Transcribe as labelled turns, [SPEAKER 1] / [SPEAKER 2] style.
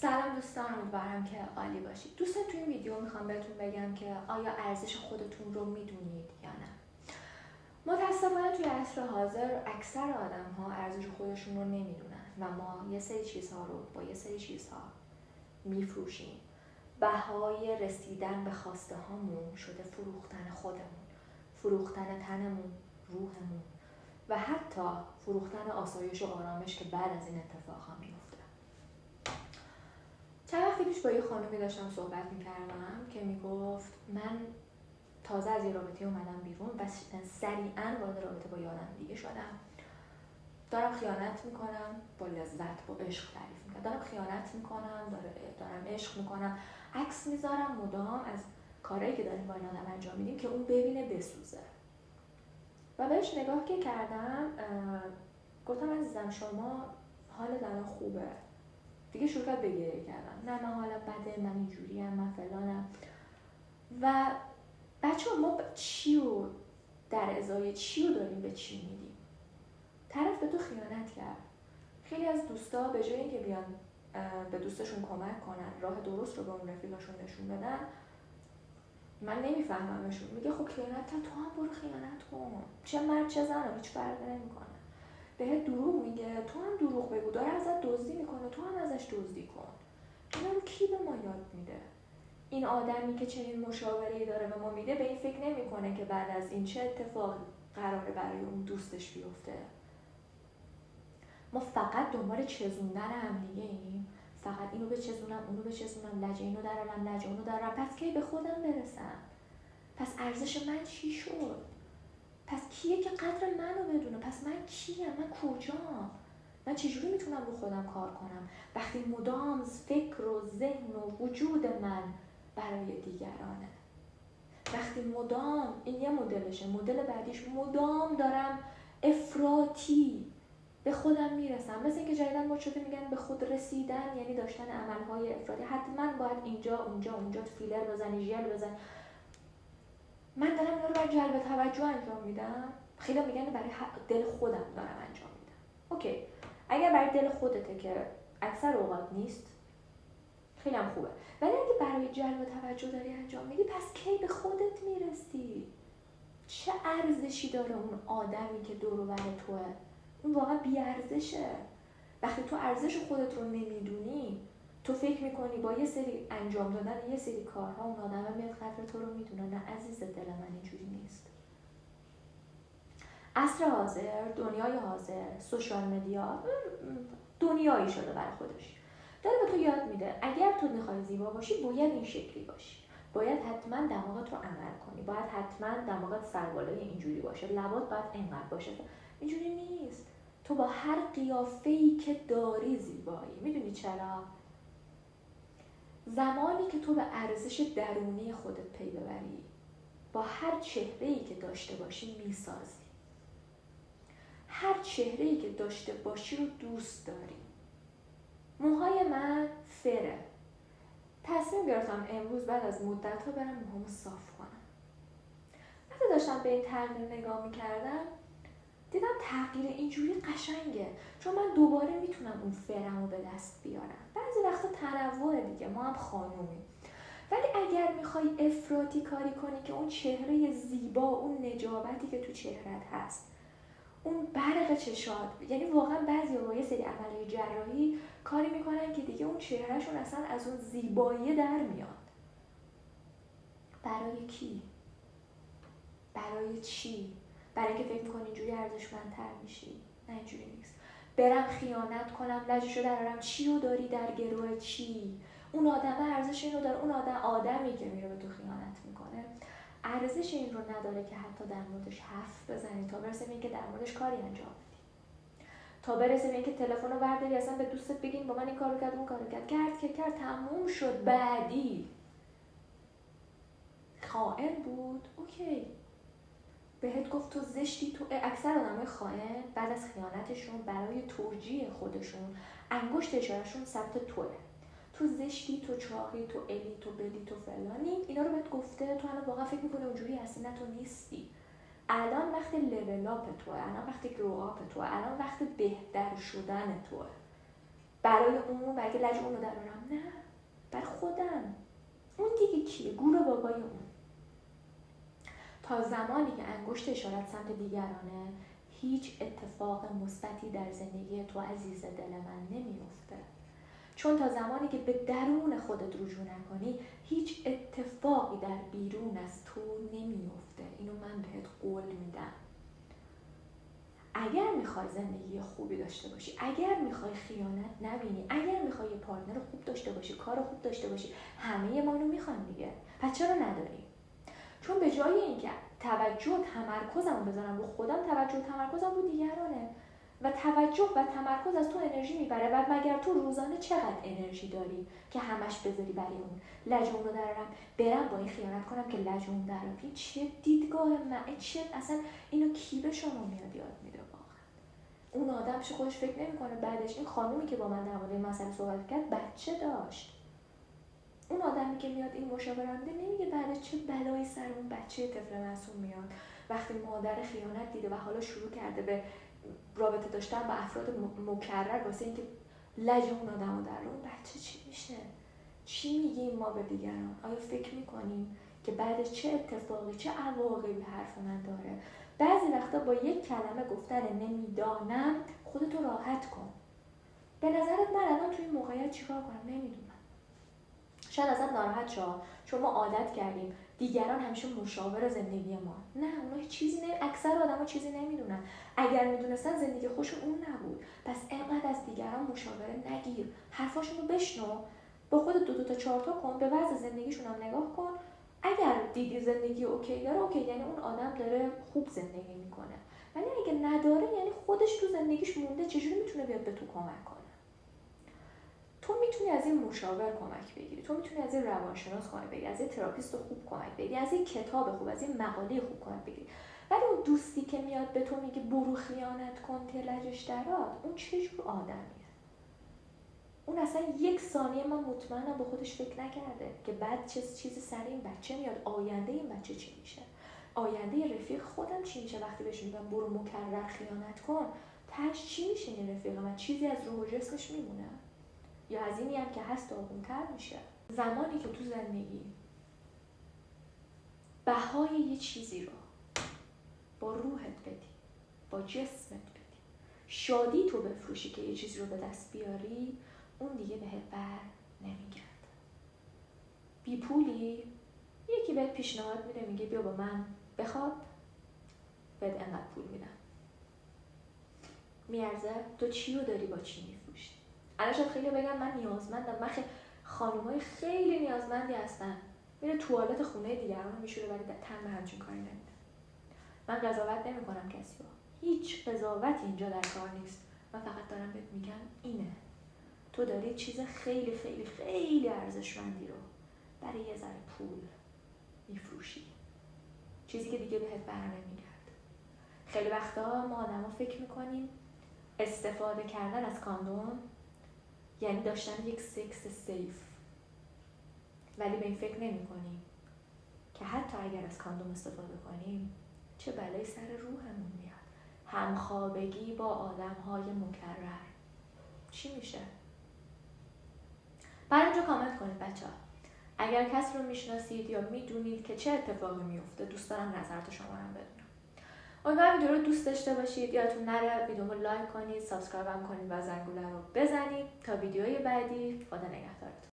[SPEAKER 1] سلام دوستان، امیدوارم که عالی باشید. دوستان توی این ویدیو میخوام بهتون بگم که آیا ارزش خودتون رو میدونید یا نه. متاسفانه توی عصر حاضر اکثر آدم ها ارزش خودشون رو نمیدونن و ما یه سری چیزها رو با یه سری چیزها میفروشیم. بهای رسیدن به خواسته هامون شده فروختن خودمون، فروختن تنمون، روحمون و حتی فروختن آسایش و آرامش که بعد از این اتفاقها میفته. چند وقتی پیش با یه خانومی داشتم صحبت میکردم که میگفت من تازه از یه رابطه اومدم بیرون و سریعا وارد رابطه با یه آدم دیگه شدم. دارم خیانت میکنم، با لذت، با عشق تعریف میکنم. دارم خیانت میکنم، دارم عشق میکنم. عکس میذارم مدام از کارهایی که داریم با این آدم انجام میدیم که اون ببینه بسوزه. و بهش نگاه که کردم گفتم عزیزم شما حالت الان خوبه؟ دیگه شروع کرد به گریه کردن. نه من حالم بده، من اینجوریم، من فلانم. و بچه‌ها ما چی رو در ازای چی رو داریم به چی میدیم؟ طرف به تو خیانت کرد. خیلی از دوستا به جای اینکه بیان به دوستشون کمک کنن، راه درست رو به اون رفیقشون نشون بدن، من نمیفهممشون. میگه خب خیانت کرد، تو هم برو خیانت کن. چه مرد چه زن، هیچ فرقی نمیکنه. بهت دروغ میگه، تو هم دروغ بگو. داره ازت دزدی میکنه، تو هم ازش دزدی کن. اینا رو کی به ما یاد میده؟ این آدمی که چنین مشاوره‌ای داره به ما میده به این فکر نمیکنه که بعد از این چه اتفاق قراره برای اون دوستش بیفته. ما فقط دنبال چزوندن هم دیگه ایم. فقط اینو بچزونم، اونو بچزونم، لجه اینو درارم، لجه اونو درارم. پس کی به خودم برسم؟ پس ارزش من چی شد؟ پس کیه که قدر منو بدونه؟ پس من کیم؟ من کجام؟ من چجوری میتونم رو خودم کار کنم وقتی مدام فکر و ذهن و وجود من برای دیگرانه؟ وقتی مدام این یه مدلشه، مدل بعدیش مدام دارم افراطی به خودم میرسم. مثل اینکه جدیدن ما شده میگن به خود رسیدن یعنی داشتن عملهای افراطی. حتما باید اینجا اونجا فیلر بزنی، ژل بزنی. من دارم اینا رو برای جلب توجه انجام میدم. خیلی میگن برای دل خودم دارم انجام میدم. اوکی، اگر برای دل خودته که اکثر اوقات نیست، خیلی هم خوبه. ولی اگه برای جلب توجه داری انجام میدی، پس کی به خودت میرسی؟ چه ارزشی داره اون آدمی که دور و بر توه؟ اون واقعا بی‌ارزشه. وقتی تو ارزش خودت رو نمیدونی، تو فکر میکنی با یه سری انجام دادن یه سری کارها اون آدم میاد قدر تو رو میدونه. نه عزیز دل من، اینجوری نیست. عصر حاضر، دنیای حاضر، سوشال مدیا دنیایی شده برای خودش. داره به تو یاد میده اگر تو میخوای زیبا باشی باید این شکلی باشی. باید حتما دماغت رو عمل کنی. باید حتما دماغت سربالای اینجوری باشه. لبات باید اینقدر باشه. اینجوری نیست. تو با هر قیافه‌ای که داری زیبایی. میدونی چرا؟ زمانی که تو به ارزش درونی خودت پی ببری، با هر چهره‌ای که داشته باشی میسازی. هر چهره‌ای که داشته باشی رو دوست داری. موهای من فره. تصمیم گرفتم امروز بعد از مدت‌ها برم موهامو صاف کنم. وقتی داشتم به این تغییر نگاه می‌کردم دیدم تغییر اینجوری قشنگه، چون من دوباره میتونم اون فرمو به دست بیارم. بعضی وقتا تنوع دیگه، ما هم خانومیم. ولی اگر میخوای افراطی کاری کنی که اون چهره زیبا، اون نجابتی که تو چهرت هست، اون برق چشات، یعنی واقعا بعضی با یه سری عملیات جراحی کاری میکنن که دیگه اون چهرهشون اصلا از اون زیبایی در میاد. برای کی؟ برای چی؟ برای اینکه فکر میکنی اینجوری ارزشمندتر میشی؟ نه اینجوری نیست. برم خیانت کنم، لجشو درارم، چی رو داری در گروه چی؟ اون آدم ارزش اینو داره. اون آدمی که میره به تو خیانت میکنه ارزش این رو نداره که حتی در موردش حرف بزنی، تا برسه به اینکه در موردش کاری انجام بدی، تا برسه به اینکه تلفن رو برداری اصلا به دوستت بگین با من این کارو کرد اون کارو کرد تموم شد. بعدی خائن بود، اوکی، بهت گفت تو زشتی. تو اکثر آدمای خائن بعد از خیانتشون برای توجیه خودشون انگشت اشارهشون سمت توه. تو زشتی، تو چاقی، تو الی، تو بلی، تو فلانی. اینا رو بهت گفته، تو الان واقعا فکر می‌کنی اونجوری هستی. نه تو نیستی. الان وقت لول اپ توه، الان وقت گرو اپ توه، الان وقت بهتر شدن توه. برای اون، برای لج اونو درارم؟ نه، برای خودم. اون دیگه کیه؟ گور بابای اون. تا زمانی که انگشت اشارت سمت دیگرانه، هیچ اتفاق مثبتی در زندگی تو عزیز دل من نمیفته. چون تا زمانی که به درون خودت رجوع نکنی، هیچ اتفاقی در بیرون از تو نمیفته. اینو من بهت قول میدم. اگر میخوای زندگی خوبی داشته باشی، اگر میخوای خیانت نبینی، اگر میخوای یه پارتنر خوب داشته باشی، کار خوب داشته باشی، همه ما اینو میخوایم دیگه. پس چرا نداریم؟ چون به جای اینکه توجه و تمرکزمو بذارم رو خودم، توجه و تمرکزم رو دیگرانه و توجه و تمرکز از تو انرژی میبره. و مگر تو روزانه چقدر انرژی داری که همش بذاری برای اون؟ لج اون رو درارم، برم با این خیانت کنم که لج اون درارم. این چه دیدگاه چه اصلا اینو کی به شما میاد یاد میده؟ اون آدم چه خودش فکر نمیکنه بعدش این خانومی که با من در مورد این مسئله صحبت کرد بچه داشت؟ اون آدمی که میاد این مشاوره میده نمیگه بعدش چه بلایی سر اون بچه طفل معصوم میاد وقتی مادر خیانت دیده و حالا شروع کرده به رابطه داشتن با افراد مکرر واسه اینکه لج اون آدمو در اون بچه چی میشه؟ چی میگیم ما به دیگران؟ آیا فکر میکنیم که بعدش چه اتفاقی، چه عواقبی به حرف من داره؟ بعضی وقتا با یک کلمه گفتن نمیدانم خودتو راحت کن. به نظرت من الان توی این موقعیت چیکار کنم؟ نمیدونم. شاید ازت ناراحت شد چون ما عادت کردیم دیگران همیشه مشاور زندگی ما. نه، اونا چیزی اکثر آدما چیزی نمیدونن. اگر میدونستن زندگی خوشون اون نبود. پس اینقدر از دیگران مشاوره نگیر. حرفاشونو بشنو، با خودت 2 تا 4 تا کن، به وضع زندگیشون هم نگاه کن. اگر دیدی زندگی اوکی داره، اوکی، یعنی اون آدم داره خوب زندگی میکنه. ولی اگه نداره، یعنی خودش تو زندگیش مونده، چجوری میتونه بیاد به تو کمک کنه؟ تو میتونی از این مشاور کمک بگیری، تو میتونی از این روانشناس کمک بگیری، از این تراپیست خوب کمک بگیری، از این کتاب خوب، از این مقاله خوب کمک بگیری. ولی اون دوستی که میاد به تو میگه برو خیانت کن که لجش درات، اون چه جور آدمیه؟ اون اصلا 1 ثانیه من مطمئنم با خودش فکر نکرده که بعد چه چیزی سر این بچه میاد، آینده این بچه چی میشه، آینده رفیق خودم چی میشه وقتی بهش میگم برو مکرر خیانت کن. تاش چی میشه این رفیق من؟ چیزی از روح و جسمش میمونه یا از اینی هم که هست داغون‌تر میشه؟ زمانی که تو زندگی بهای یه چیزی رو با روحت بدی، با جسمت بدی، شادی تو بفروشی که یه چیزی رو به دست بیاری، اون دیگه بهت بر نمیگرده. بی پولی، یکی بهت پیشنهاد میده میگه بیا با من بخواب، بهت انقدر پول میدم. میارزه؟ تو چی رو داری با چی میفروشی؟ الان شاید خیلی بگن من نیازمندم. من خانومای خیلی نیازمندی هستن میره توالت خونه دیگران رو میشوره ولی تن به همچین کاری نمیده. من قضاوت نمیکنم کسی رو، هیچ قضاوتی اینجا در کار نیست. من فقط دارم بهت میگم اینه، تو داری چیز خیلی خیلی خیلی ارزشمندی رو برای یه ذره پول میفروشی، چیزی که دیگه بهت بر نمیگرده. خیلی وقتا ما آدما فکر میکنیم استفاده کردن از کاندوم یعنی داشتن یک سکس سیف، ولی به این فکر نمی کنیم که حتی اگر از کاندوم استفاده کنیم چه بلایی سر روحمون میاد. همخوابگی با آدم‌های مکرر چی میشه؟ برای اینجا کامنت کنید بچه‌ها. اگر کسی رو میشناسید یا میدونید که چه اتفاقی میفته، دوست دارم نظرات شما رو بدونم. امیدوارم ویدیو رو دوست داشته باشید. یادتون نره ویدیو رو لایک کنید، سابسکرایب هم کنید و زنگوله رو بزنید. تا ویدیوی بعدی، خدا نگهدارتون.